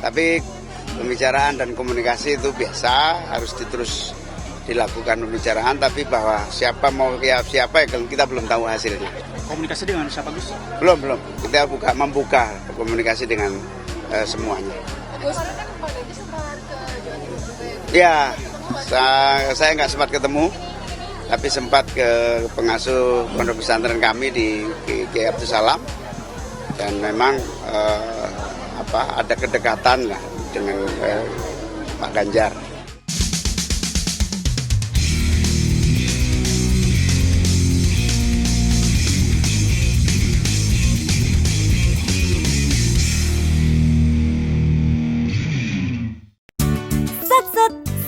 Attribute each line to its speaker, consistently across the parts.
Speaker 1: Tapi pembicaraan dan komunikasi itu biasa, harus terus dilakukan pembicaraan, tapi bahwa siapa mau siapa ya kita belum tahu hasilnya.
Speaker 2: Komunikasi dengan siapa Gus?
Speaker 1: Belum. Kita membuka komunikasi dengan semuanya.
Speaker 3: Gus, kan Pak Ganjar sempat ke Jawa Timur juga ya?
Speaker 1: Ya, saya nggak sempat ketemu, tapi sempat ke pengasuh pondok pesantren kami di Kiai Abdus Salam, dan memang ada kedekatan lah dengan Pak Ganjar.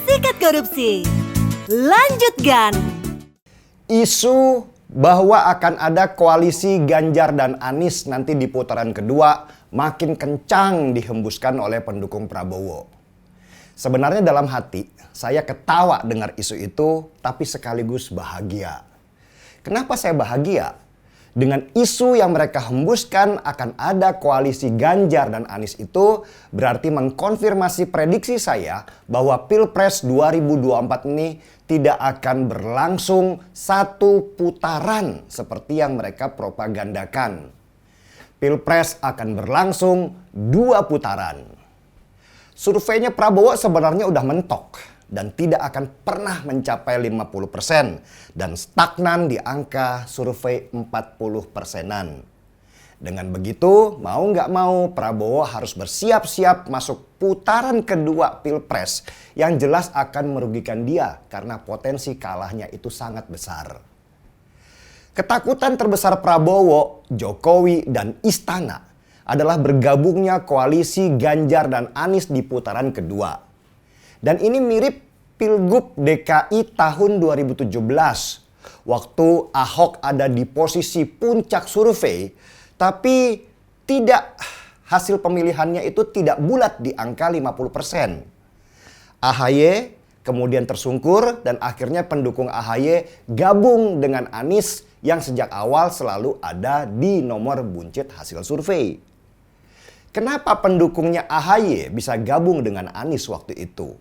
Speaker 4: Sikat korupsi. Lanjutkan.
Speaker 5: Isu bahwa akan ada koalisi Ganjar dan Anies nanti di putaran kedua makin kencang dihembuskan oleh pendukung Prabowo. Sebenarnya dalam hati saya ketawa dengar isu itu, tapi sekaligus bahagia. Kenapa saya bahagia? Dengan isu yang mereka hembuskan akan ada koalisi Ganjar dan Anies itu berarti mengkonfirmasi prediksi saya bahwa Pilpres 2024 ini tidak akan berlangsung satu putaran seperti yang mereka propagandakan. Pilpres akan berlangsung 2 putaran. Surveinya Prabowo sebenarnya udah mentok dan tidak akan pernah mencapai 50% dan stagnan di angka survei 40%-an. Dengan begitu, mau nggak mau Prabowo harus bersiap-siap masuk putaran kedua Pilpres yang jelas akan merugikan dia karena potensi kalahnya itu sangat besar. Ketakutan terbesar Prabowo, Jokowi, dan Istana adalah bergabungnya koalisi Ganjar dan Anies di putaran kedua. Dan ini mirip Pilgub DKI tahun 2017. Waktu Ahok ada di posisi puncak survei, tapi hasil pemilihannya itu tidak bulat di angka 50%. AHY kemudian tersungkur dan akhirnya pendukung AHY gabung dengan Anies yang sejak awal selalu ada di nomor buncit hasil survei. Kenapa pendukungnya AHY bisa gabung dengan Anies waktu itu?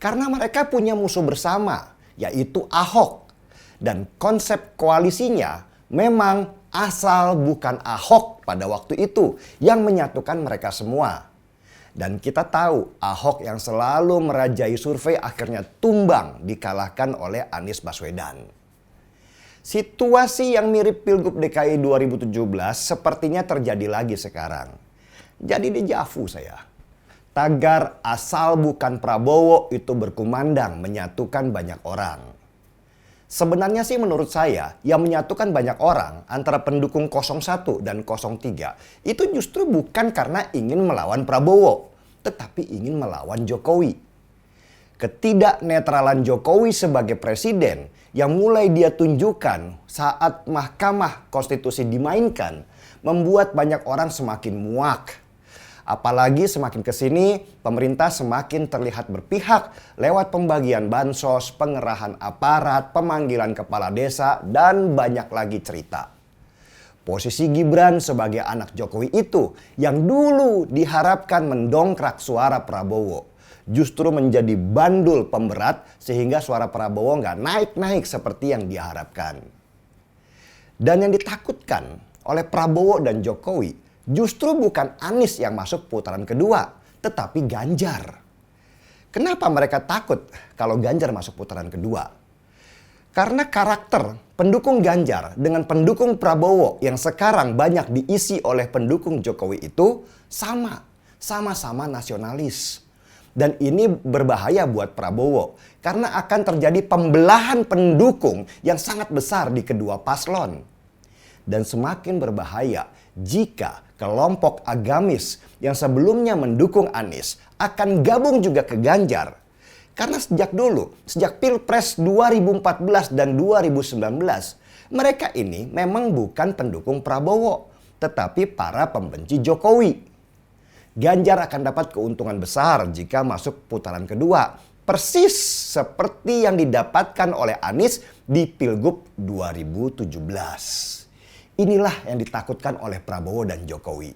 Speaker 5: Karena mereka punya musuh bersama, yaitu Ahok. Dan konsep koalisinya memang asal bukan Ahok pada waktu itu yang menyatukan mereka semua. Dan kita tahu Ahok yang selalu merajai survei akhirnya tumbang dikalahkan oleh Anies Baswedan. Situasi yang mirip Pilgub DKI 2017 sepertinya terjadi lagi sekarang. Jadi dejavu saya. Tagar asal bukan Prabowo itu berkumandang menyatukan banyak orang. Sebenarnya sih menurut saya yang menyatukan banyak orang antara pendukung 01 dan 03 itu justru bukan karena ingin melawan Prabowo, tetapi ingin melawan Jokowi. Ketidaknetralan Jokowi sebagai presiden yang mulai dia tunjukkan saat Mahkamah Konstitusi dimainkan membuat banyak orang semakin muak. Apalagi semakin kesini pemerintah semakin terlihat berpihak lewat pembagian bansos, pengerahan aparat, pemanggilan kepala desa, dan banyak lagi cerita. Posisi Gibran sebagai anak Jokowi itu yang dulu diharapkan mendongkrak suara Prabowo justru menjadi bandul pemberat sehingga suara Prabowo nggak naik-naik seperti yang diharapkan. Dan yang ditakutkan oleh Prabowo dan Jokowi justru bukan Anies yang masuk putaran kedua, tetapi Ganjar. Kenapa mereka takut kalau Ganjar masuk putaran kedua? Karena karakter pendukung Ganjar dengan pendukung Prabowo yang sekarang banyak diisi oleh pendukung Jokowi itu sama-sama nasionalis. Dan ini berbahaya buat Prabowo karena akan terjadi pembelahan pendukung yang sangat besar di kedua paslon. Dan semakin berbahaya jika kelompok agamis yang sebelumnya mendukung Anies akan gabung juga ke Ganjar. Karena sejak dulu, sejak Pilpres 2014 dan 2019, mereka ini memang bukan pendukung Prabowo, tetapi para pembenci Jokowi. Ganjar akan dapat keuntungan besar jika masuk putaran kedua, persis seperti yang didapatkan oleh Anies di Pilgub 2017. Inilah yang ditakutkan oleh Prabowo dan Jokowi.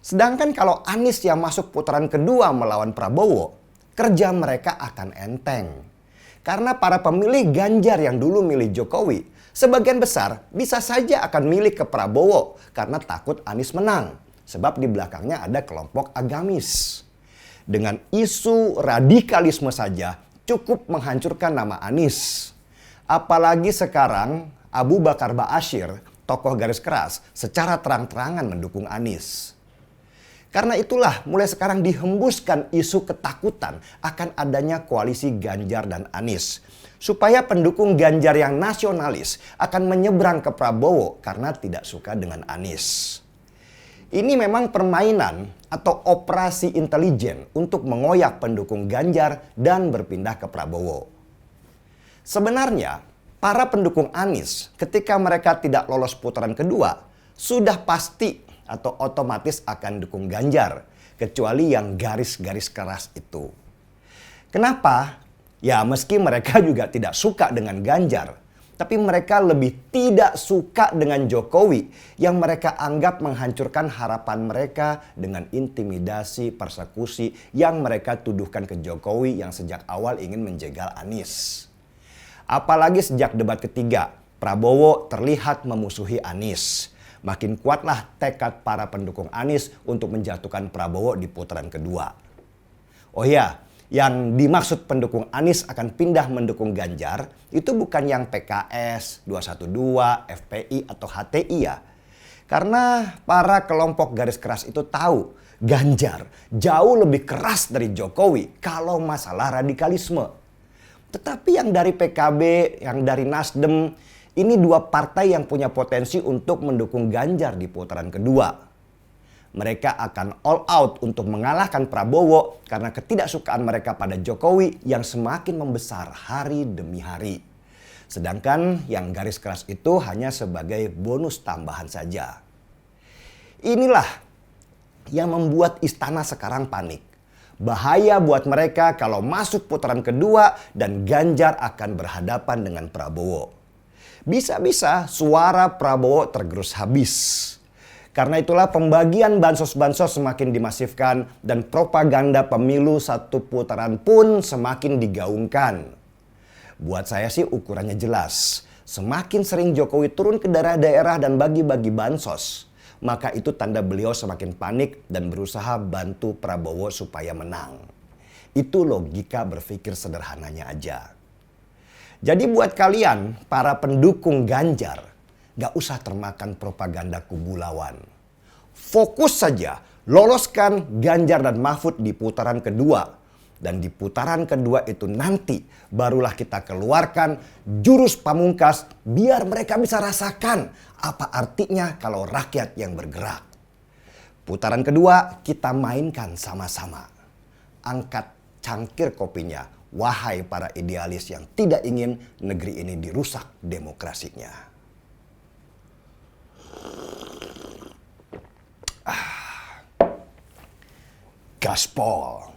Speaker 5: Sedangkan kalau Anies yang masuk putaran kedua melawan Prabowo, kerja mereka akan enteng. Karena para pemilih Ganjar yang dulu milih Jokowi, sebagian besar bisa saja akan milih ke Prabowo karena takut Anies menang. Sebab di belakangnya ada kelompok agamis. Dengan isu radikalisme saja cukup menghancurkan nama Anies. Apalagi sekarang Abu Bakar Ba'asyir, tokoh garis keras, secara terang-terangan mendukung Anies. Karena itulah mulai sekarang dihembuskan isu ketakutan akan adanya koalisi Ganjar dan Anies. Supaya pendukung Ganjar yang nasionalis akan menyeberang ke Prabowo karena tidak suka dengan Anies. Ini memang permainan atau operasi intelijen untuk mengoyak pendukung Ganjar dan berpindah ke Prabowo. Sebenarnya, para pendukung Anies ketika mereka tidak lolos putaran kedua sudah pasti atau otomatis akan dukung Ganjar, kecuali yang garis-garis keras itu. Kenapa? Ya meski mereka juga tidak suka dengan Ganjar, tapi mereka lebih tidak suka dengan Jokowi yang mereka anggap menghancurkan harapan mereka dengan intimidasi, persekusi yang mereka tuduhkan ke Jokowi yang sejak awal ingin menjegal Anies. Apalagi sejak debat ketiga, Prabowo terlihat memusuhi Anies. Makin kuatlah tekad para pendukung Anies untuk menjatuhkan Prabowo di putaran kedua. Oh ya, yang dimaksud pendukung Anies akan pindah mendukung Ganjar itu bukan yang PKS, 212, FPI atau HTI ya. Karena para kelompok garis keras itu tahu Ganjar jauh lebih keras dari Jokowi kalau masalah radikalisme. Tetapi yang dari PKB, yang dari Nasdem, ini dua partai yang punya potensi untuk mendukung Ganjar di putaran kedua. Mereka akan all out untuk mengalahkan Prabowo karena ketidaksukaan mereka pada Jokowi yang semakin membesar hari demi hari. Sedangkan yang garis keras itu hanya sebagai bonus tambahan saja. Inilah yang membuat istana sekarang panik. Bahaya buat mereka kalau masuk putaran kedua dan Ganjar akan berhadapan dengan Prabowo. Bisa-bisa suara Prabowo tergerus habis. Karena itulah pembagian bansos-bansos semakin dimasifkan dan propaganda pemilu satu putaran pun semakin digaungkan. Buat saya sih ukurannya jelas. Semakin sering Jokowi turun ke daerah-daerah dan bagi-bagi bansos, maka itu tanda beliau semakin panik dan berusaha bantu Prabowo supaya menang. Itu logika berpikir sederhananya aja. Jadi buat kalian, para pendukung Ganjar, gak usah termakan propaganda kubu lawan. Fokus saja, loloskan Ganjar dan Mahfud di putaran kedua. Dan di putaran kedua itu nanti barulah kita keluarkan jurus pamungkas biar mereka bisa rasakan apa artinya kalau rakyat yang bergerak. Putaran kedua kita mainkan sama-sama. Angkat cangkir kopinya, wahai para idealis yang tidak ingin negeri ini dirusak demokrasinya. Gaspol.